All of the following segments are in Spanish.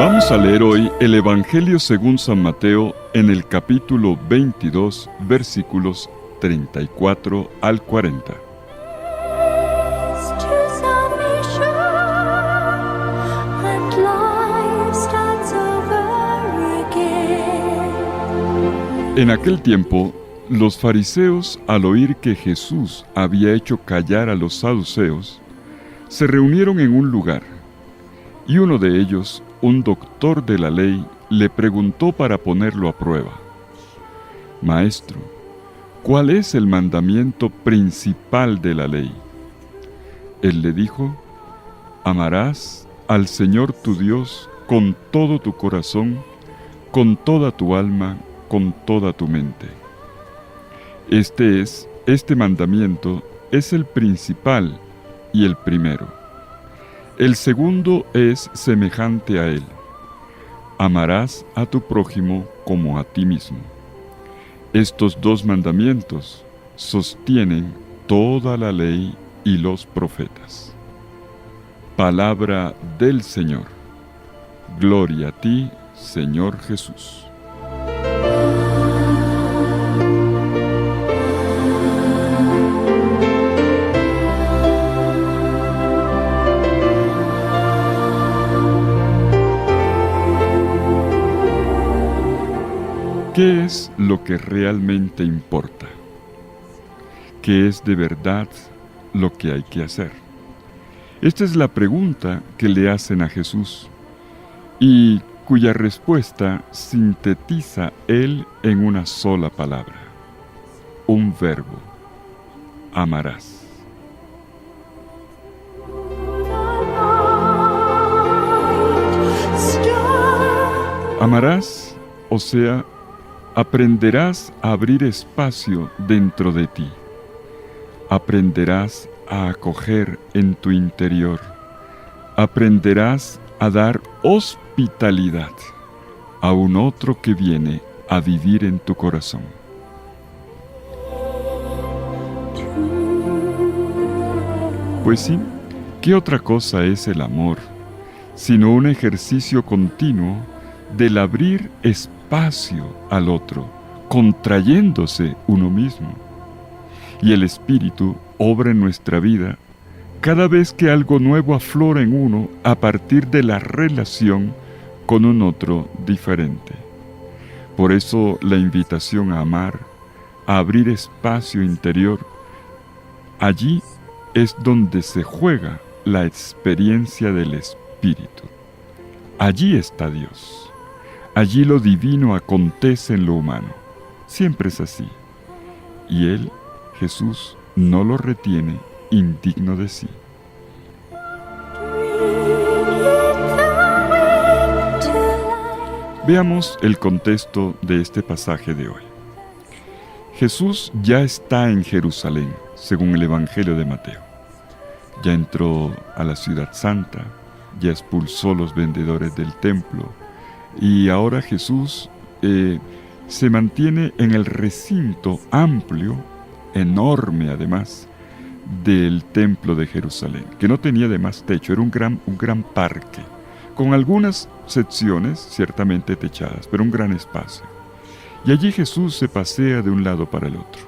Vamos a leer hoy el Evangelio según San Mateo en el capítulo 22, versículos 34 al 40. En aquel tiempo, los fariseos, al oír que Jesús había hecho callar a los saduceos, se reunieron en un lugar, y uno de ellos, un doctor de la ley, le preguntó para ponerlo a prueba: «Maestro, ¿cuál es el mandamiento principal de la ley?». Él le dijo: «Amarás al Señor tu Dios con todo tu corazón, con toda tu alma, con toda tu mente. Este mandamiento es el principal y el primero. El segundo es semejante a él: amarás a tu prójimo como a ti mismo. Estos dos mandamientos sostienen toda la ley y los profetas». Palabra del Señor. Gloria a ti, Señor Jesús. ¿Qué es lo que realmente importa? ¿Qué es de verdad lo que hay que hacer? Esta es la pregunta que le hacen a Jesús y cuya respuesta sintetiza él en una sola palabra, un verbo: amarás. Amarás, o sea, aprenderás a abrir espacio dentro de ti. Aprenderás a acoger en tu interior. Aprenderás a dar hospitalidad a un otro que viene a vivir en tu corazón. Pues sí, ¿qué otra cosa es el amor sino un ejercicio continuo del abrir espacio al otro, contrayéndose uno mismo? Y el Espíritu obra en nuestra vida cada vez que algo nuevo aflora en uno a partir de la relación con un otro diferente. Por eso la invitación a amar, a abrir espacio interior, allí es donde se juega la experiencia del Espíritu. Allí está Dios. Allí lo divino acontece en lo humano. Siempre es así. Y Él, Jesús, no lo retiene indigno de sí. Veamos el contexto de este pasaje de hoy. Jesús ya está en Jerusalén, según el Evangelio de Mateo. Ya entró a la ciudad santa, ya expulsó los vendedores del templo, y ahora Jesús se mantiene en el recinto amplio, enorme además, del templo de Jerusalén, que no tenía además techo, era un gran parque, con algunas secciones ciertamente techadas, pero un gran espacio. Y allí Jesús se pasea de un lado para el otro,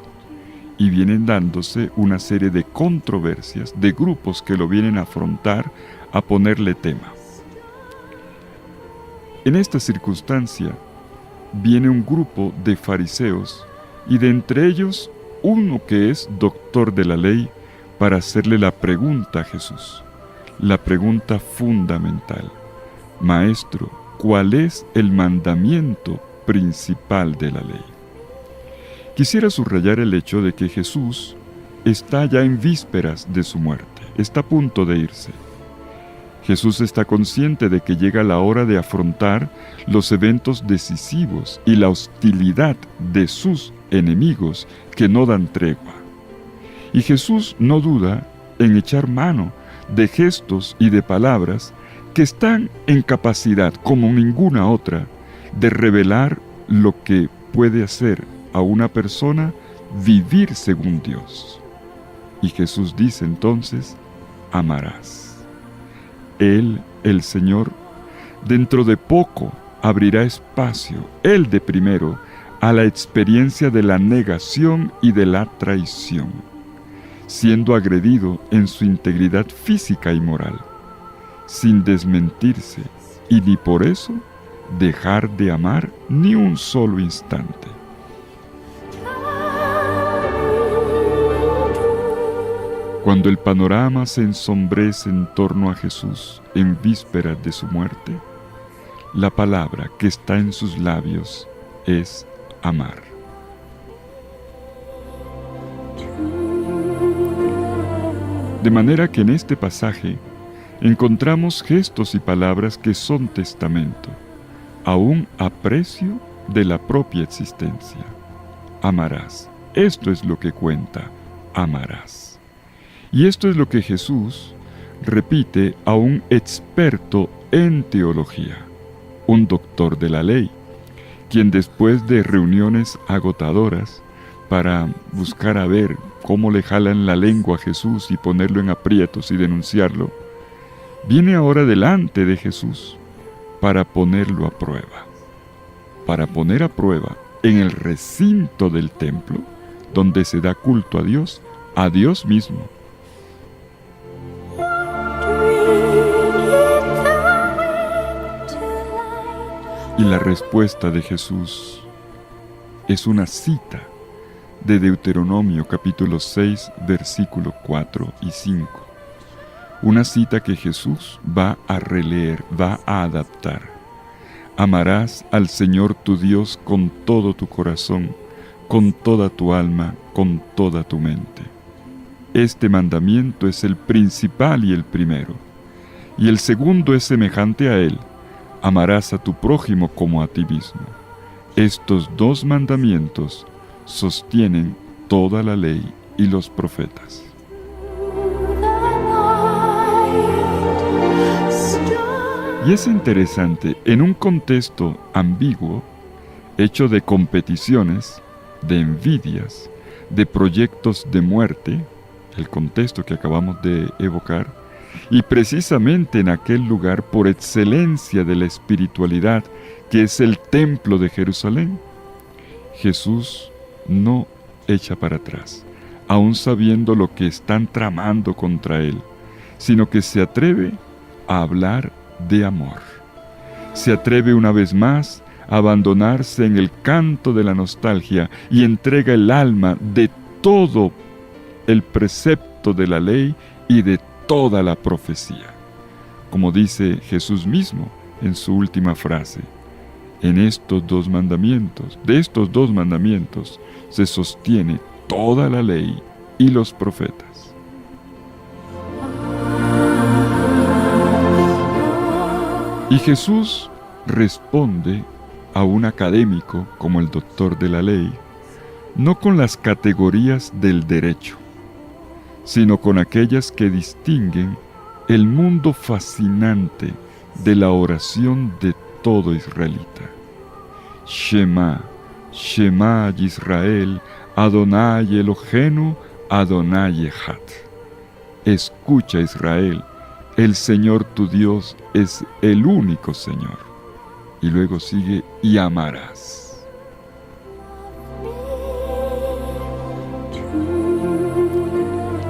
y vienen dándose una serie de controversias, de grupos que lo vienen a afrontar, a ponerle tema. En esta circunstancia viene un grupo de fariseos, y de entre ellos uno que es doctor de la ley, para hacerle la pregunta a Jesús, la pregunta fundamental: Maestro, ¿cuál es el mandamiento principal de la ley? Quisiera subrayar el hecho de que Jesús está ya en vísperas de su muerte, está a punto de irse. Jesús está consciente de que llega la hora de afrontar los eventos decisivos y la hostilidad de sus enemigos que no dan tregua. Y Jesús no duda en echar mano de gestos y de palabras que están en capacidad, como ninguna otra, de revelar lo que puede hacer a una persona vivir según Dios. Y Jesús dice entonces: amarás. Él, el Señor, Dentro de poco abrirá espacio, Él de primero, a la experiencia de la negación y de la traición, siendo agredido en su integridad física y moral, sin desmentirse y ni por eso dejar de amar ni un solo instante. Cuando el panorama se ensombrece en torno a Jesús en vísperas de su muerte, la palabra que está en sus labios es amar. De manera que en este pasaje encontramos gestos y palabras que son testamento, aún a precio de la propia existencia. Amarás. Esto es lo que cuenta, amarás. Y esto es lo que Jesús repite a un experto en teología, un doctor de la ley, quien después de reuniones agotadoras para buscar a ver cómo le jalan la lengua a Jesús y ponerlo en aprietos y denunciarlo, viene ahora delante de Jesús para ponerlo a prueba. Para poner a prueba en el recinto del templo, donde se da culto a Dios mismo. Y la respuesta de Jesús es una cita de Deuteronomio capítulo 6, versículo 4 y 5. Una cita que Jesús va a releer, va a adaptar. Amarás al Señor tu Dios con todo tu corazón, con toda tu alma, con toda tu mente. Este mandamiento es el principal y el primero, y el segundo es semejante a él: amarás a tu prójimo como a ti mismo. Estos dos mandamientos sostienen toda la ley y los profetas. Y es interesante, en un contexto ambiguo, hecho de competiciones, de envidias, de proyectos de muerte, el contexto que acabamos de evocar, y precisamente en aquel lugar por excelencia de la espiritualidad, que es el templo de Jerusalén, Jesús no echa para atrás, aun sabiendo lo que están tramando contra él, sino que se atreve a hablar de amor. Se atreve una vez más a abandonarse en el canto de la nostalgia y entrega el alma de todo el precepto de la ley y de toda la profecía. Como dice Jesús mismo en su última frase: en estos dos mandamientos, de estos dos mandamientos, se sostiene toda la ley y los profetas. Y Jesús responde a un académico como el doctor de la ley, no con las categorías del derecho, sino con aquellas que distinguen el mundo fascinante de la oración de todo israelita. Shema, Shema Yisrael, Adonai Eloheinu, Adonai Echad. Escucha, Israel, el Señor tu Dios es el único Señor. Y luego sigue: y amarás.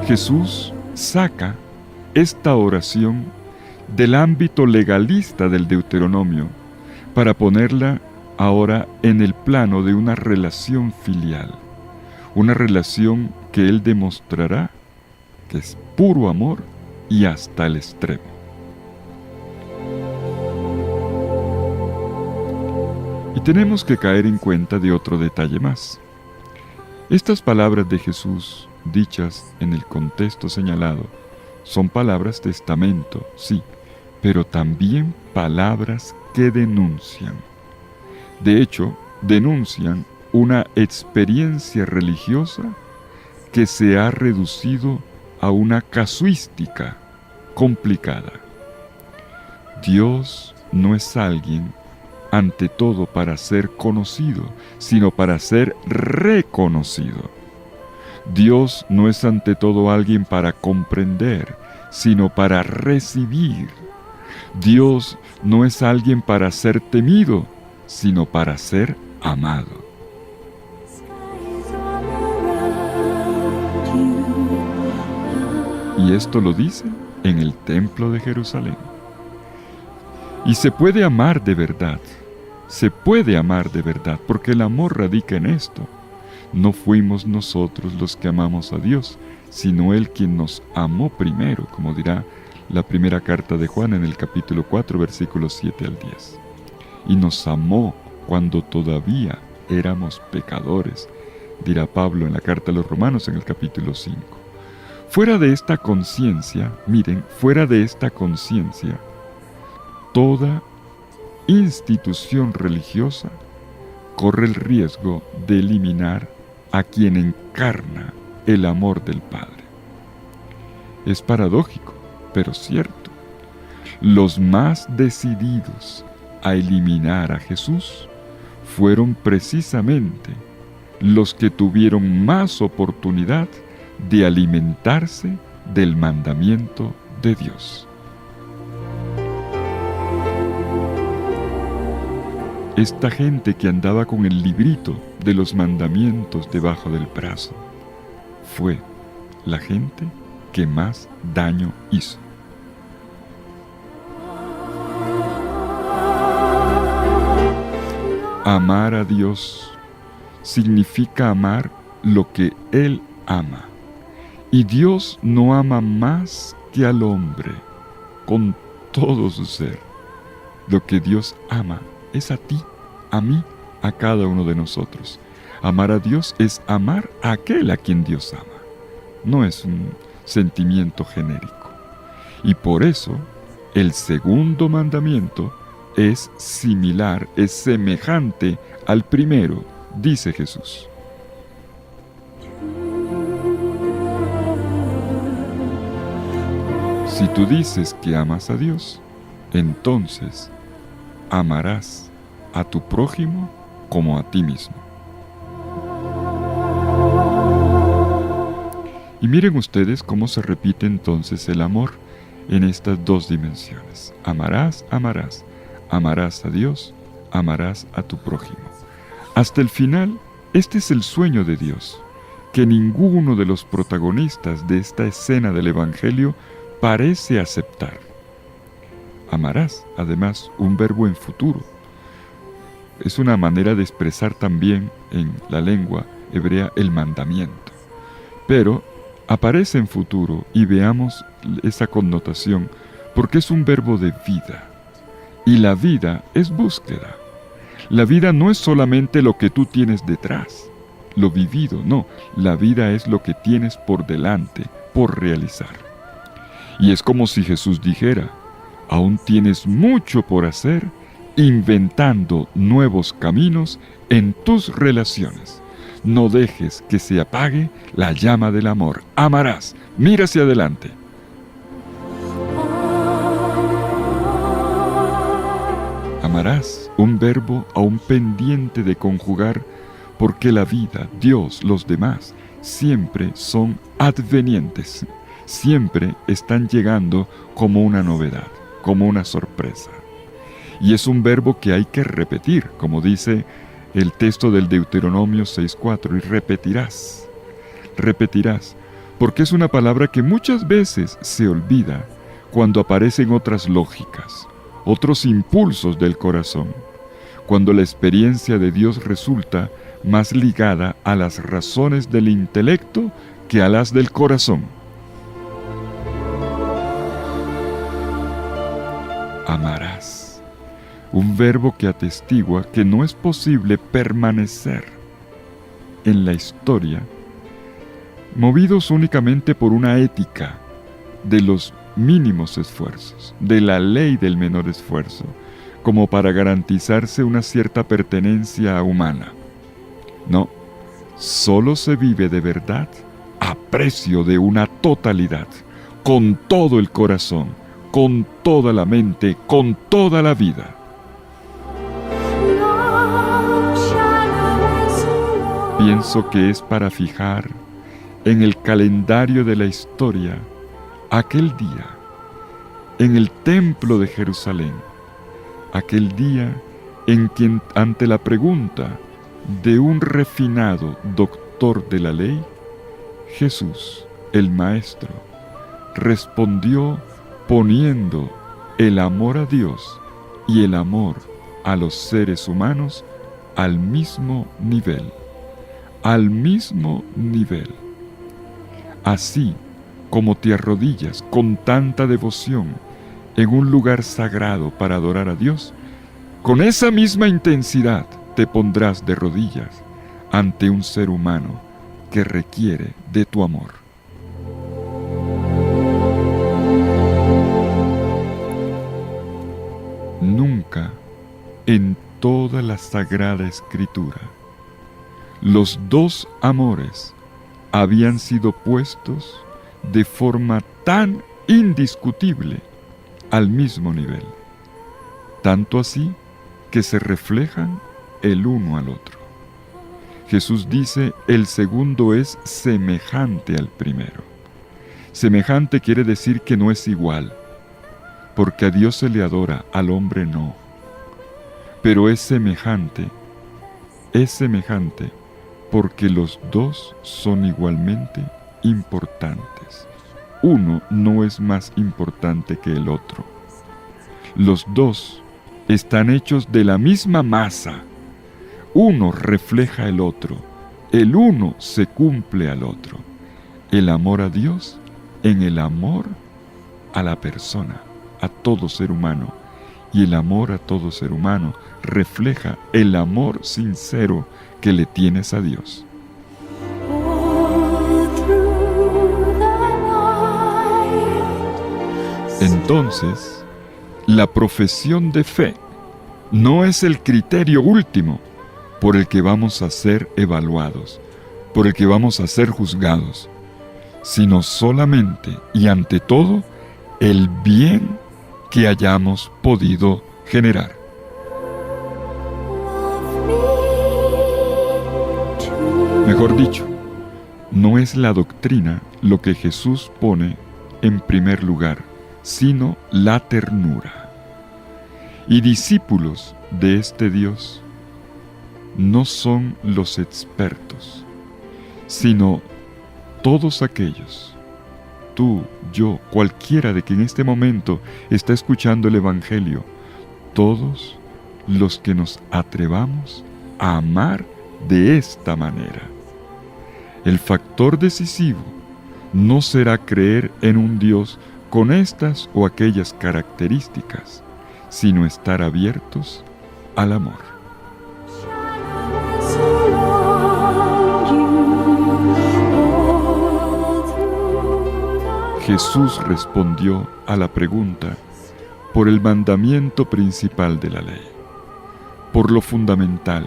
Jesús saca esta oración del ámbito legalista del Deuteronomio para ponerla ahora en el plano de una relación filial, una relación que Él demostrará que es puro amor y hasta el extremo. Y tenemos que caer en cuenta de otro detalle más. Estas palabras de Jesús, dichas en el contexto señalado, son palabras testamento, sí, pero también palabras que denuncian. De hecho, denuncian una experiencia religiosa que se ha reducido a una casuística complicada. Dios no es alguien ante todo para ser conocido, sino para ser reconocido. Dios no es ante todo alguien para comprender, sino para recibir. Dios no es alguien para ser temido, sino para ser amado. Y esto lo dice en el templo de Jerusalén. Y se puede amar de verdad. Se puede amar de verdad, porque el amor radica en esto. No fuimos nosotros los que amamos a Dios, sino Él quien nos amó primero, como dirá la primera carta de Juan en el capítulo 4, versículos 7 al 10. Y nos amó cuando todavía éramos pecadores, dirá Pablo en la carta a los Romanos en el capítulo 5. Fuera de esta conciencia, miren, fuera de esta conciencia, toda institución religiosa corre el riesgo de eliminar a quien encarna el amor del Padre. Es paradójico, pero cierto. Los más decididos a eliminar a Jesús fueron precisamente los que tuvieron más oportunidad de alimentarse del mandamiento de Dios. Esta gente que andaba con el librito de los mandamientos debajo del brazo fue la gente que más daño hizo. Amar a Dios significa amar lo que Él ama. Y Dios no ama más que al hombre con todo su ser. Lo que Dios ama es a ti, a mí, a cada uno de nosotros. Amar a Dios es amar a aquel a quien Dios ama. No es un sentimiento genérico. Y por eso, el segundo mandamiento es similar, es semejante al primero, dice Jesús. Si tú dices que amas a Dios, entonces amarás a tu prójimo como a ti mismo. Y miren ustedes cómo se repite entonces el amor en estas dos dimensiones. Amarás, amarás. Amarás a Dios, amarás a tu prójimo. Hasta el final, este es el sueño de Dios, que ninguno de los protagonistas de esta escena del Evangelio parece aceptar. Amarás, además, un verbo en futuro. Es una manera de expresar también en la lengua hebrea el mandamiento. Pero aparece en futuro y veamos esa connotación porque es un verbo de vida. Y la vida es búsqueda. La vida no es solamente lo que tú tienes detrás, lo vivido, no. La vida es lo que tienes por delante, por realizar. Y es como si Jesús dijera, aún tienes mucho por hacer, inventando nuevos caminos en tus relaciones. No dejes que se apague la llama del amor. Amarás, mira hacia adelante. Amarás, un verbo aún pendiente de conjugar, porque la vida, Dios, los demás, siempre son advenientes, siempre están llegando como una novedad, como una sorpresa. Y es un verbo que hay que repetir, como dice el texto del Deuteronomio 6:4, y repetirás, repetirás, porque es una palabra que muchas veces se olvida cuando aparecen otras lógicas, otros impulsos del corazón, cuando la experiencia de Dios resulta más ligada a las razones del intelecto que a las del corazón. Amarás, un verbo que atestigua que no es posible permanecer en la historia movidos únicamente por una ética de los mínimos esfuerzos, de la ley del menor esfuerzo, como para garantizarse una cierta pertenencia humana. No, solo se vive de verdad a precio de una totalidad, con todo el corazón, con toda la mente, con toda la vida. Pienso que es para fijar en el calendario de la historia aquel día en el templo de Jerusalén, aquel día en que ante la pregunta de un refinado doctor de la ley, Jesús, el Maestro, respondió poniendo el amor a Dios y el amor a los seres humanos al mismo nivel. Al mismo nivel. Así como te arrodillas con tanta devoción en un lugar sagrado para adorar a Dios, con esa misma intensidad te pondrás de rodillas ante un ser humano que requiere de tu amor. Nunca en toda la Sagrada Escritura los dos amores habían sido puestos de forma tan indiscutible al mismo nivel, tanto así que se reflejan el uno al otro. Jesús dice, el segundo es semejante al primero. Semejante quiere decir que no es igual, porque a Dios se le adora, al hombre no. Pero es semejante porque los dos son igualmente importantes. Uno no es más importante que el otro. Los dos están hechos de la misma masa. Uno refleja el otro. El uno se cumple al otro. El amor a Dios en el amor a la persona, a todo ser humano. Y el amor a todo ser humano refleja el amor sincero que le tienes a Dios. Entonces, la profesión de fe no es el criterio último por el que vamos a ser evaluados, por el que vamos a ser juzgados, sino solamente y ante todo el bien que hayamos podido generar. Mejor dicho, no es la doctrina lo que Jesús pone en primer lugar, sino la ternura. Y discípulos de este Dios no son los expertos, sino todos aquellos, tú, yo, cualquiera de que en este momento está escuchando el Evangelio, todos los que nos atrevamos a amar de esta manera. El factor decisivo no será creer en un Dios con estas o aquellas características, sino estar abiertos al amor. Jesús respondió a la pregunta por el mandamiento principal de la ley, por lo fundamental,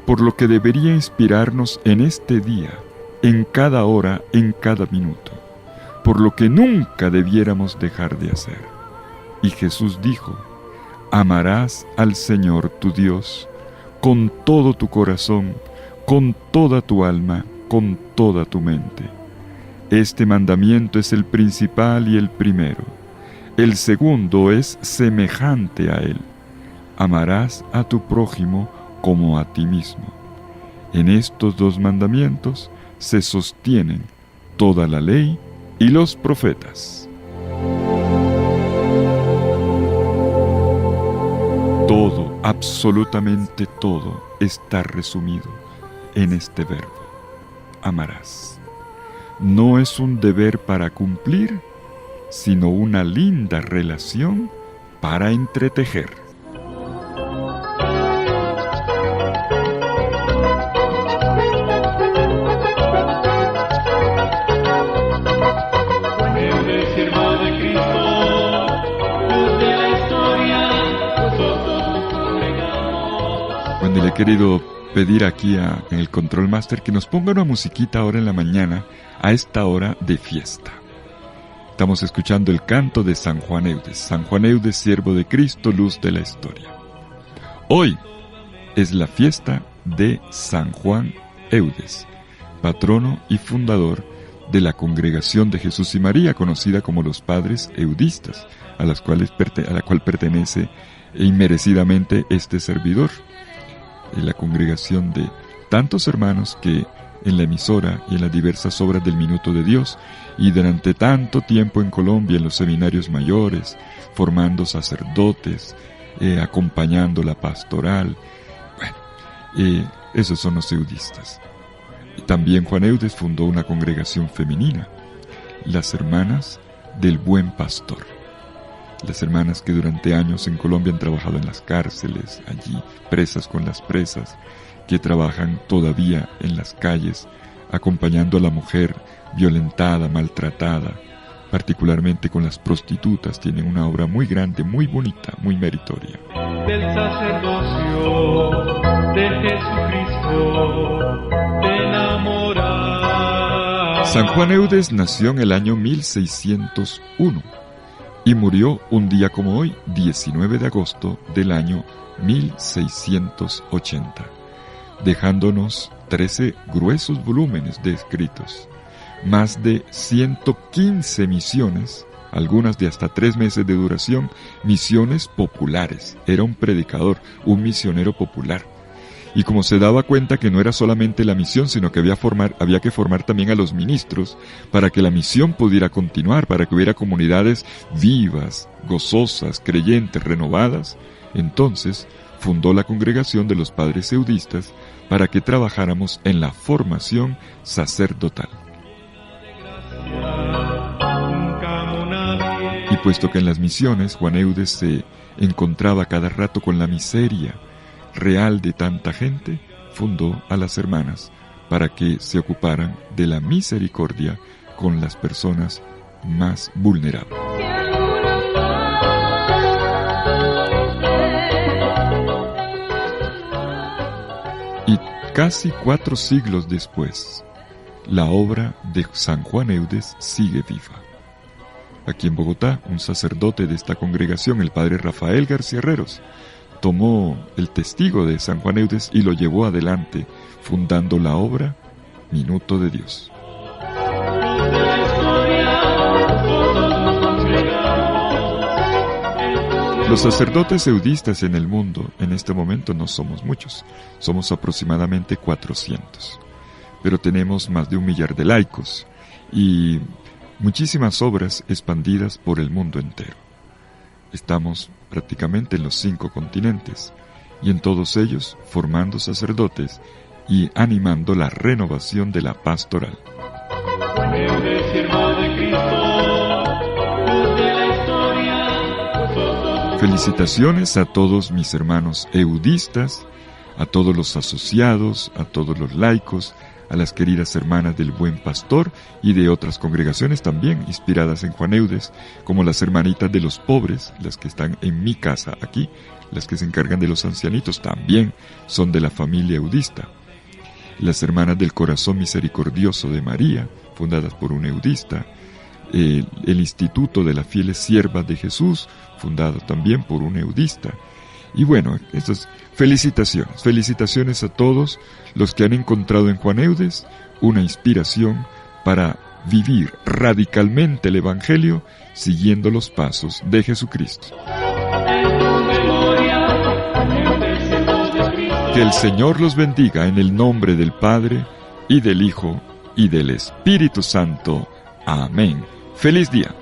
por lo que debería inspirarnos en este día, en cada hora, en cada minuto, por lo que nunca debiéramos dejar de hacer. Y Jesús dijo, amarás al Señor tu Dios con todo tu corazón, con toda tu alma, con toda tu mente. Este mandamiento es el principal y el primero. El segundo es semejante a él. Amarás a tu prójimo como a ti mismo. En estos dos mandamientos se sostienen toda la ley y los profetas. Todo, absolutamente todo, está resumido en este verbo: amarás. No es un deber para cumplir, sino una linda relación para entretejer. Bueno, le he querido pedir aquí en el Control Master que nos ponga una musiquita ahora en la mañana, a esta hora de fiesta. Estamos escuchando el canto de San Juan Eudes. San Juan Eudes, siervo de Cristo, luz de la historia. Hoy es la fiesta de San Juan Eudes, patrono y fundador de la Congregación de Jesús y María, conocida como los Padres Eudistas, a la cual pertenece inmerecidamente este servidor. La congregación de tantos hermanos que en la emisora y en las diversas obras del Minuto de Dios, y durante tanto tiempo en Colombia en los seminarios mayores, formando sacerdotes, acompañando la pastoral. Bueno, esos son los eudistas. Y también Juan Eudes fundó una congregación femenina, las Hermanas del Buen Pastor. Las hermanas que durante años en Colombia han trabajado en las cárceles, allí presas con las presas, que trabajan todavía en las calles, acompañando a la mujer violentada, maltratada, particularmente con las prostitutas. Tienen una obra muy grande, muy bonita, muy meritoria. Del sacerdocio de Jesucristo te enamorarás. San Juan Eudes nació en el año 1601 y murió un día como hoy, 19 de agosto del año 1680. Dejándonos 13 gruesos volúmenes de escritos, más de 115 misiones, algunas de hasta 3 meses de duración, misiones populares. Era un predicador, un misionero popular. Y como se daba cuenta que no era solamente la misión, sino que había que formar también a los ministros para que la misión pudiera continuar, para que hubiera comunidades vivas, gozosas, creyentes, renovadas, entonces fundó la congregación de los Padres Eudistas para que trabajáramos en la formación sacerdotal. Y puesto que en las misiones Juan Eudes se encontraba cada rato con la miseria real de tanta gente, fundó a las hermanas para que se ocuparan de la misericordia con las personas más vulnerables. Y casi 4 siglos después, la obra de San Juan Eudes sigue viva. Aquí en Bogotá, un sacerdote de esta congregación, el padre Rafael García Herreros, tomó el testigo de San Juan Eudes y lo llevó adelante, fundando la obra Minuto de Dios. Los sacerdotes eudistas en el mundo en este momento no somos muchos, somos aproximadamente 400, pero tenemos más de 1 millar de laicos y muchísimas obras expandidas por el mundo entero. Estamos prácticamente en los 5 continentes y en todos ellos formando sacerdotes y animando la renovación de la pastoral. Felicitaciones a todos mis hermanos eudistas, a todos los asociados, a todos los laicos, a las queridas hermanas del Buen Pastor y de otras congregaciones también inspiradas en Juan Eudes, como las hermanitas de los pobres, las que están en mi casa aquí, las que se encargan de los ancianitos, también son de la familia eudista. Las hermanas del Corazón Misericordioso de María, fundadas por un eudista, el Instituto de las Fieles Siervas de Jesús, fundado también por un eudista. Y bueno, estas felicitaciones a todos los que han encontrado en Juan Eudes una inspiración para vivir radicalmente el Evangelio siguiendo los pasos de Jesucristo. Que el Señor los bendiga en el nombre del Padre, y del Hijo, y del Espíritu Santo. Amén. ¡Feliz día!